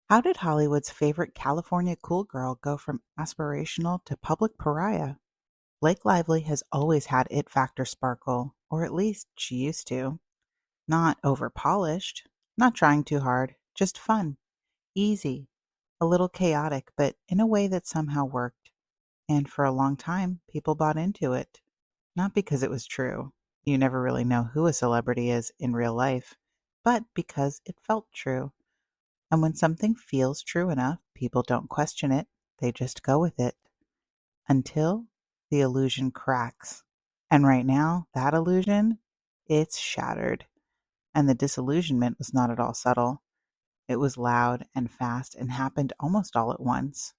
How did Hollywood's favorite California cool girl go from aspirational to public pariah? Blake Lively has always had it factor sparkle, or at least she used to. Not over polished, not trying too hard, just fun, easy, a little chaotic, but in a way that somehow worked. And for a long time, people bought into it. Not because it was true. You never really know who a celebrity is in real life, but because it felt true. And when something feels true enough, people don't question it, they just go with it until the illusion cracks. And right now, that illusion, it's shattered. And the disillusionment was not at all subtle. It was loud and fast and happened almost all at once.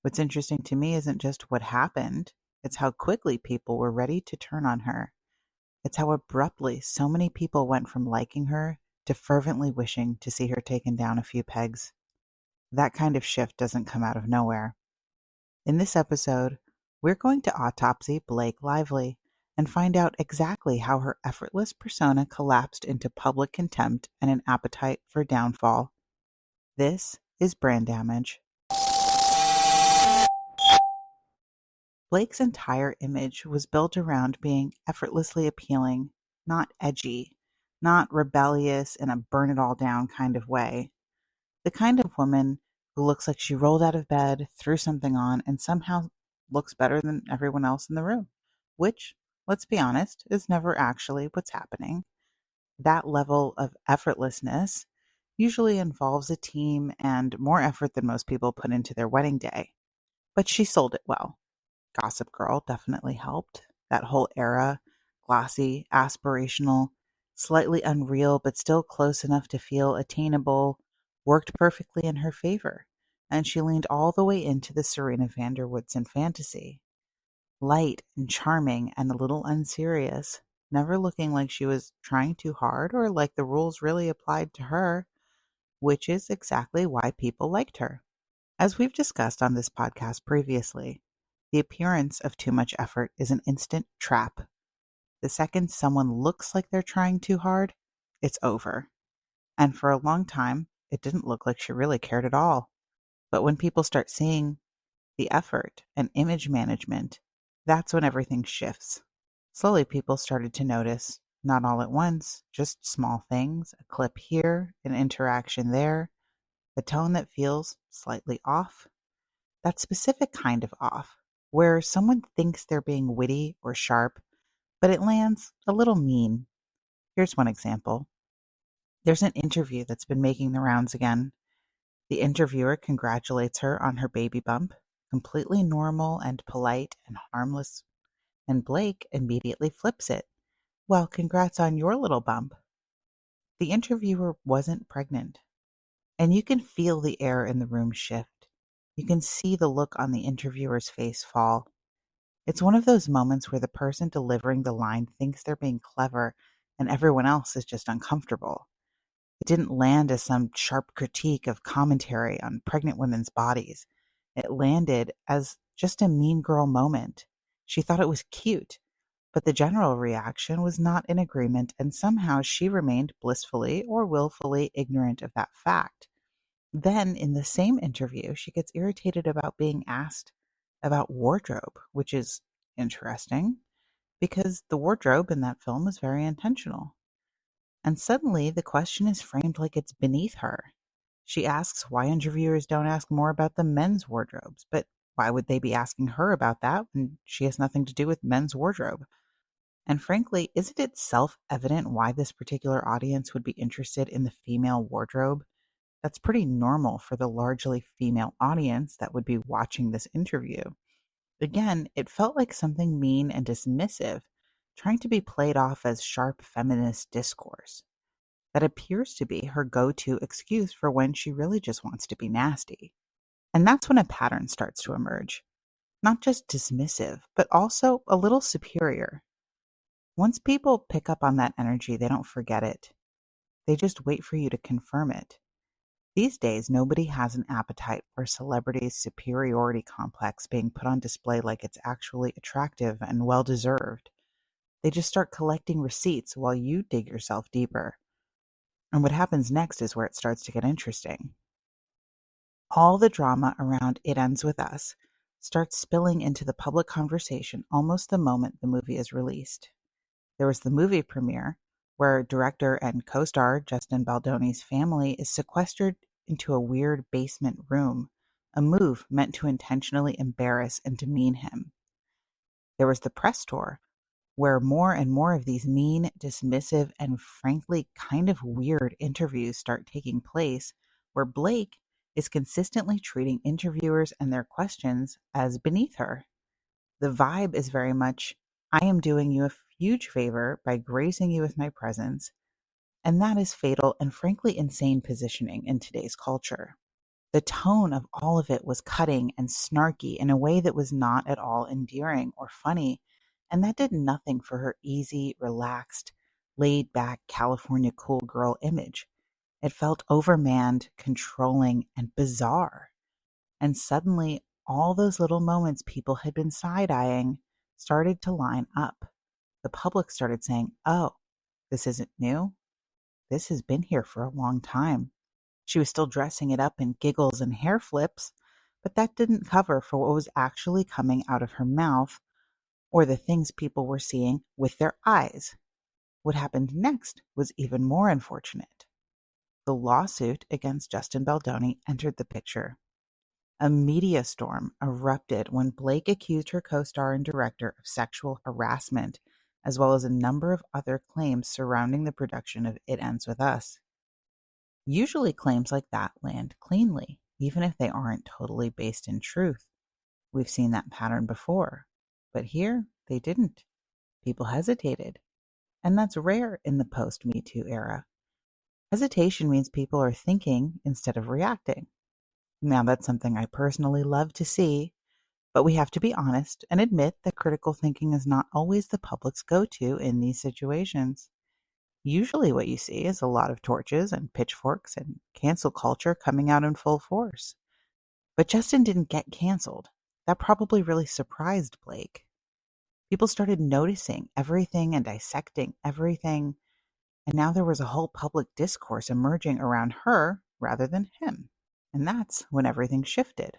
What's interesting to me isn't just what happened, it's how quickly people were ready to turn on her. It's how abruptly so many people went from liking her to fervently wishing to see her taken down a few pegs. That kind of shift doesn't come out of nowhere. In this episode, we're going to autopsy Blake Lively and find out exactly how her effortless persona collapsed into public contempt and an appetite for downfall. This is Brand Damage. Blake's entire image was built around being effortlessly appealing, not edgy, not rebellious in a burn it all down kind of way. The kind of woman who looks like she rolled out of bed, threw something on, and somehow looks better than everyone else in the room, which, let's be honest, is never actually what's happening. That level of effortlessness usually involves a team and more effort than most people put into their wedding day. But she sold it well. Gossip Girl definitely helped. That whole era, glossy, aspirational, slightly unreal, but still close enough to feel attainable, worked perfectly in her favor. And she leaned all the way into the Serena van der Woodsen fantasy. Light and charming and a little unserious, never looking like she was trying too hard or like the rules really applied to her, which is exactly why people liked her. As we've discussed on this podcast previously, the appearance of too much effort is an instant trap. The second someone looks like they're trying too hard, it's over. And for a long time, it didn't look like she really cared at all. But when people start seeing the effort and image management, that's when everything shifts. Slowly, people started to notice, not all at once, just small things, a clip here, an interaction there, a tone that feels slightly off. That specific kind of off, where someone thinks they're being witty or sharp, but it lands a little mean. Here's one example. There's an interview that's been making the rounds again. The interviewer congratulates her on her baby bump, completely normal and polite and harmless, and Blake immediately flips it. Well, congrats on your little bump. The interviewer wasn't pregnant, and you can feel the air in the room shift. You can see the look on the interviewer's face fall. It's one of those moments where the person delivering the line thinks they're being clever and everyone else is just uncomfortable. It didn't land as some sharp critique of commentary on pregnant women's bodies. It landed as just a mean girl moment. She thought it was cute, but the general reaction was not in agreement, and somehow she remained blissfully or willfully ignorant of that fact. Then, in the same interview, she gets irritated about being asked about wardrobe, which is interesting because the wardrobe in that film is very intentional. And suddenly, the question is framed like it's beneath her. She asks why interviewers don't ask more about the men's wardrobes, but why would they be asking her about that when she has nothing to do with men's wardrobe? And frankly, isn't it self evident why this particular audience would be interested in the female wardrobe? That's pretty normal for the largely female audience that would be watching this interview. Again, it felt like something mean and dismissive, trying to be played off as sharp feminist discourse. That appears to be her go to excuse for when she really just wants to be nasty. And that's when a pattern starts to emerge. Not just dismissive, but also a little superior. Once people pick up on that energy, they don't forget it. They just wait for you to confirm it. These days, nobody has an appetite for celebrities' superiority complex being put on display like it's actually attractive and well deserved. They just start collecting receipts while you dig yourself deeper. And what happens next is where it starts to get interesting. All the drama around It Ends With Us starts spilling into the public conversation almost the moment the movie is released. There was the movie premiere, where director and co-star Justin Baldoni's family is sequestered into a weird basement room, a move meant to intentionally embarrass and demean him. There was the press tour, where more and more of these mean, dismissive, and frankly kind of weird interviews start taking place, where Blake is consistently treating interviewers and their questions as beneath her. The vibe is very much, I am doing you a huge favor by gracing you with my presence, and that is fatal and frankly insane positioning in today's culture. The tone of all of it was cutting and snarky in a way that was not at all endearing or funny, and that did nothing for her easy, relaxed, laid back California cool girl image. It felt overmanned, controlling, and bizarre. And suddenly, all those little moments people had been side eyeing started to line up. The public started saying, oh, this isn't new. This has been here for a long time. She was still dressing it up in giggles and hair flips, but that didn't cover for what was actually coming out of her mouth or the things people were seeing with their eyes. What happened next was even more unfortunate. The lawsuit against Justin Baldoni entered the picture. A media storm erupted when Blake accused her co-star and director of sexual harassment, as well as a number of other claims surrounding the production of It Ends With Us. Usually claims like that land cleanly, even if they aren't totally based in truth. We've seen that pattern before. But here, they didn't. People hesitated. And that's rare in the post-Me Too era. Hesitation means people are thinking instead of reacting. Now, that's something I personally love to see, but we have to be honest and admit that critical thinking is not always the public's go-to in these situations. Usually what you see is a lot of torches and pitchforks and cancel culture coming out in full force. But Justin didn't get canceled. That probably really surprised Blake. People started noticing everything and dissecting everything, and now there was a whole public discourse emerging around her rather than him. And that's when everything shifted.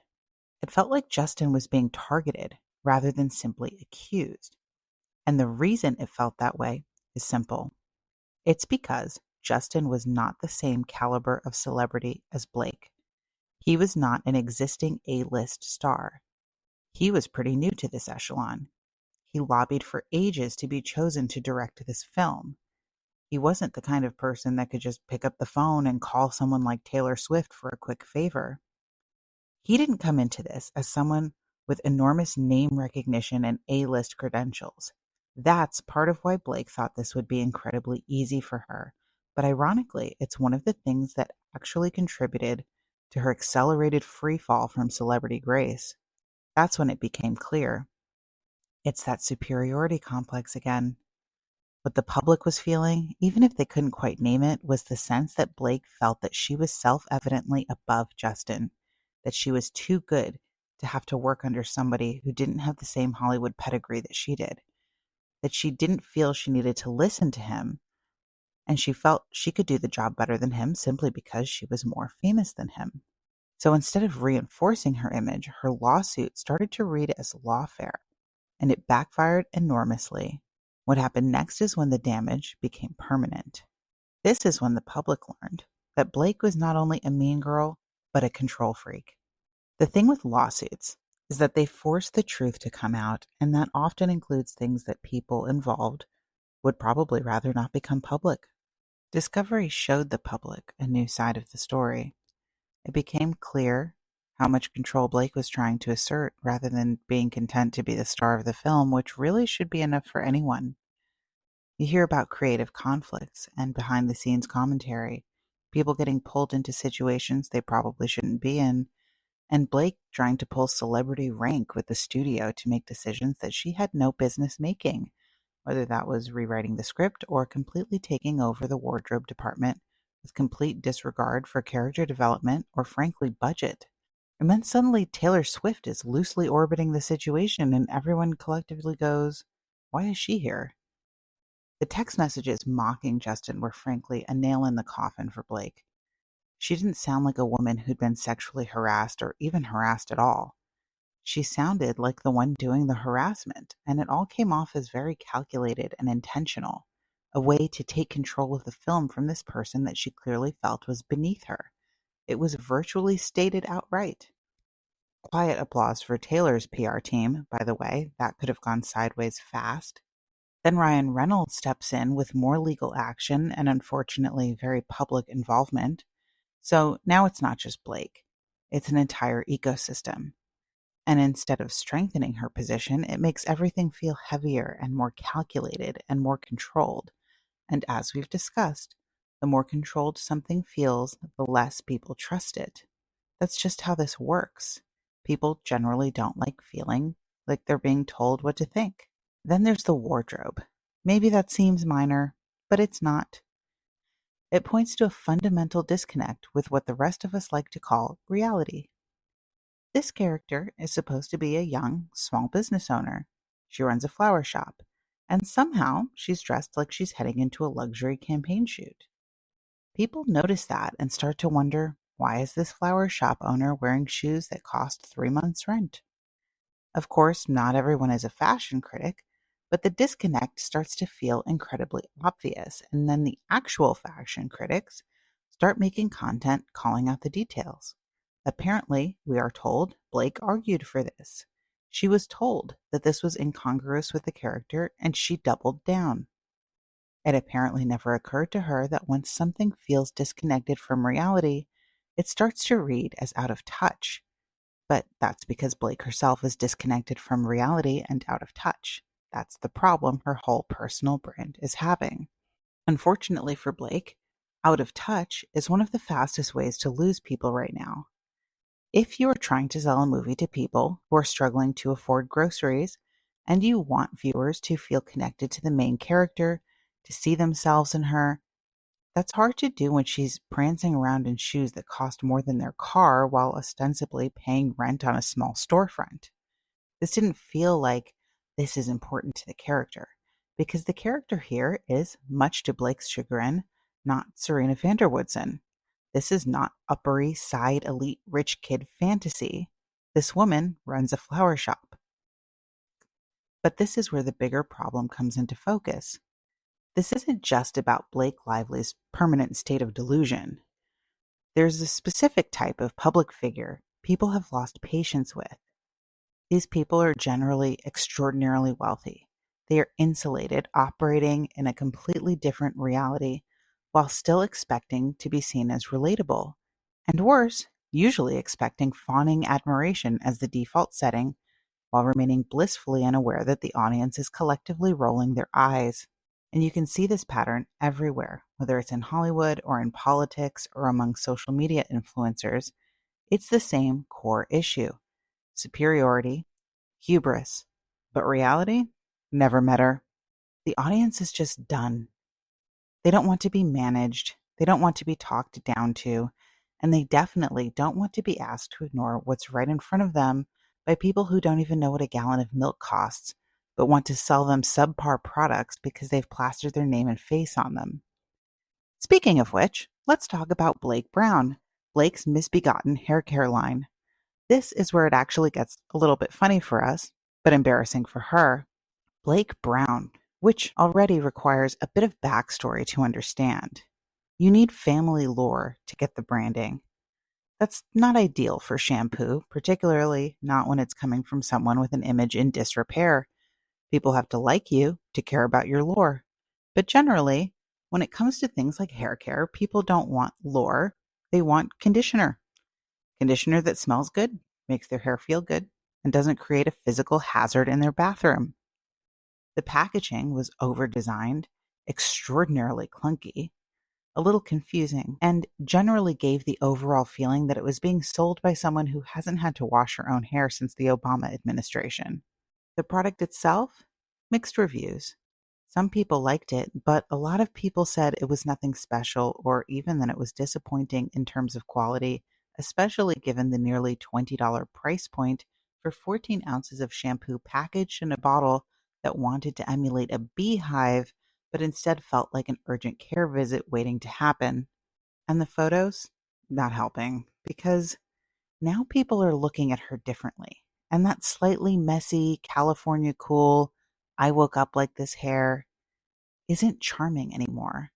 It felt like Justin was being targeted rather than simply accused. And the reason it felt that way is simple. It's because Justin was not the same caliber of celebrity as Blake. He was not an existing A-list star. He was pretty new to this echelon. He lobbied for ages to be chosen to direct this film. He wasn't the kind of person that could just pick up the phone and call someone like Taylor Swift for a quick favor. He didn't come into this as someone with enormous name recognition and A-list credentials. That's part of why Blake thought this would be incredibly easy for her. But ironically, it's one of the things that actually contributed to her accelerated free fall from celebrity grace. That's when it became clear. It's that superiority complex again. What the public was feeling, even if they couldn't quite name it, was the sense that Blake felt that she was self-evidently above Justin, that she was too good to have to work under somebody who didn't have the same Hollywood pedigree that she did, that she didn't feel she needed to listen to him, and she felt she could do the job better than him simply because she was more famous than him. So instead of reinforcing her image, her lawsuit started to read as lawfare, and it backfired enormously. What happened next is when the damage became permanent. This is when the public learned that Blake was not only a mean girl, but a control freak. The thing with lawsuits is that they force the truth to come out, and that often includes things that people involved would probably rather not become public. Discovery showed the public a new side of the story. It became clear how much control Blake was trying to assert rather than being content to be the star of the film, which really should be enough for anyone. You hear about creative conflicts and behind-the-scenes commentary, people getting pulled into situations they probably shouldn't be in, and Blake trying to pull celebrity rank with the studio to make decisions that she had no business making, whether that was rewriting the script or completely taking over the wardrobe department with complete disregard for character development or frankly budget. And then suddenly Taylor Swift is loosely orbiting the situation and everyone collectively goes, why is she here? The text messages mocking Justin were frankly a nail in the coffin for Blake. She didn't sound like a woman who'd been sexually harassed or even harassed at all. She sounded like the one doing the harassment, and it all came off as very calculated and intentional, a way to take control of the film from this person that she clearly felt was beneath her. It was virtually stated outright. Quiet applause for Taylor's PR team, by the way. That could have gone sideways fast. Then Ryan Reynolds steps in with more legal action and unfortunately very public involvement. So now it's not just Blake, it's an entire ecosystem. And instead of strengthening her position, it makes everything feel heavier and more calculated and more controlled. And as we've discussed, the more controlled something feels, the less people trust it. That's just how this works. People generally don't like feeling like they're being told what to think. Then there's the wardrobe. Maybe that seems minor, but it's not. It points to a fundamental disconnect with what the rest of us like to call reality. This character is supposed to be a young, small business owner. She runs a flower shop, and somehow she's dressed like she's heading into a luxury campaign shoot. People notice that and start to wonder, why is this flower shop owner wearing shoes that cost 3 months' rent? Of course, not everyone is a fashion critic, but the disconnect starts to feel incredibly obvious, and then the actual fashion critics start making content calling out the details. Apparently, we are told, Blake argued for this. She was told that this was incongruous with the character, and she doubled down. It apparently never occurred to her that once something feels disconnected from reality, it starts to read as out of touch. But that's because Blake herself is disconnected from reality and out of touch. That's the problem her whole personal brand is having. Unfortunately for Blake, out of touch is one of the fastest ways to lose people right now. If you are trying to sell a movie to people who are struggling to afford groceries and you want viewers to feel connected to the main character, to see themselves in her, that's hard to do when she's prancing around in shoes that cost more than their car while ostensibly paying rent on a small storefront. This didn't feel like this is important to the character, because the character here is, much to Blake's chagrin, not Serena Vanderwoodson. This is not Upper East Side elite rich kid fantasy. This woman runs a flower shop. But this is where the bigger problem comes into focus. This isn't just about Blake Lively's permanent state of delusion. There's a specific type of public figure people have lost patience with. These people are generally extraordinarily wealthy. They are insulated, operating in a completely different reality, while still expecting to be seen as relatable. And worse, usually expecting fawning admiration as the default setting, while remaining blissfully unaware that the audience is collectively rolling their eyes. And you can see this pattern everywhere, whether it's in Hollywood or in politics or among social media influencers. It's the same core issue: superiority, hubris. But reality never met her. The audience is just done. They don't want to be managed, they don't want to be talked down to, and they definitely don't want to be asked to ignore what's right in front of them by people who don't even know what a gallon of milk costs, but want to sell them subpar products because they've plastered their name and face on them. Speaking of which, let's talk about Blake Brown, Blake's misbegotten hair care line. This is where it actually gets a little bit funny for us, but embarrassing for her. Blake Brown, which already requires a bit of backstory to understand. You need family lore to get the branding. That's not ideal for shampoo, particularly not when it's coming from someone with an image in disrepair. People have to like you to care about your lore. But generally, when it comes to things like hair care, people don't want lore, they want conditioner. Conditioner that smells good, makes their hair feel good, and doesn't create a physical hazard in their bathroom. The packaging was over-designed, extraordinarily clunky, a little confusing, and generally gave the overall feeling that it was being sold by someone who hasn't had to wash her own hair since the Obama administration. The product itself? Mixed reviews. Some people liked it, but a lot of people said it was nothing special or even that it was disappointing in terms of quality, especially given the nearly $20 price point for 14 ounces of shampoo packaged in a bottle that wanted to emulate a beehive, but instead felt like an urgent care visit waiting to happen. And the photos? not helping because now people are looking at her differently. And that slightly messy California cool, I woke up like this hair isn't charming anymore.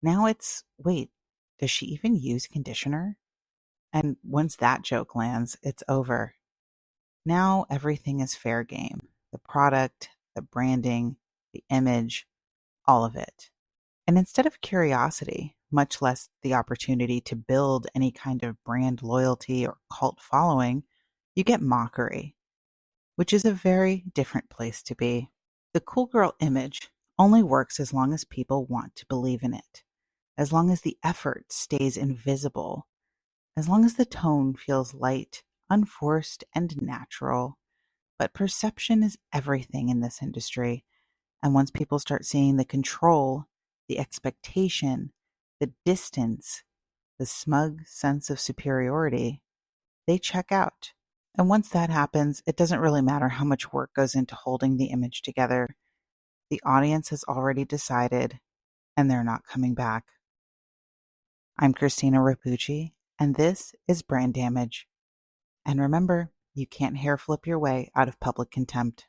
Now it's, wait, does she even use conditioner? And once that joke lands, it's over. Now everything is fair game. The product, the branding, the image, all of it. And instead of curiosity, much less the opportunity to build any kind of brand loyalty or cult following, you get mockery, which is a very different place to be. The cool girl image only works as long as people want to believe in it, as long as the effort stays invisible, as long as the tone feels light, unforced, and natural. But perception is everything in this industry. And once people start seeing the control, the expectation, the distance, the smug sense of superiority, they check out. And once that happens, it doesn't really matter how much work goes into holding the image together. The audience has already decided, and they're not coming back. I'm Krystina Rapucci, and this is Brand Damage. And remember, you can't hair flip your way out of public contempt.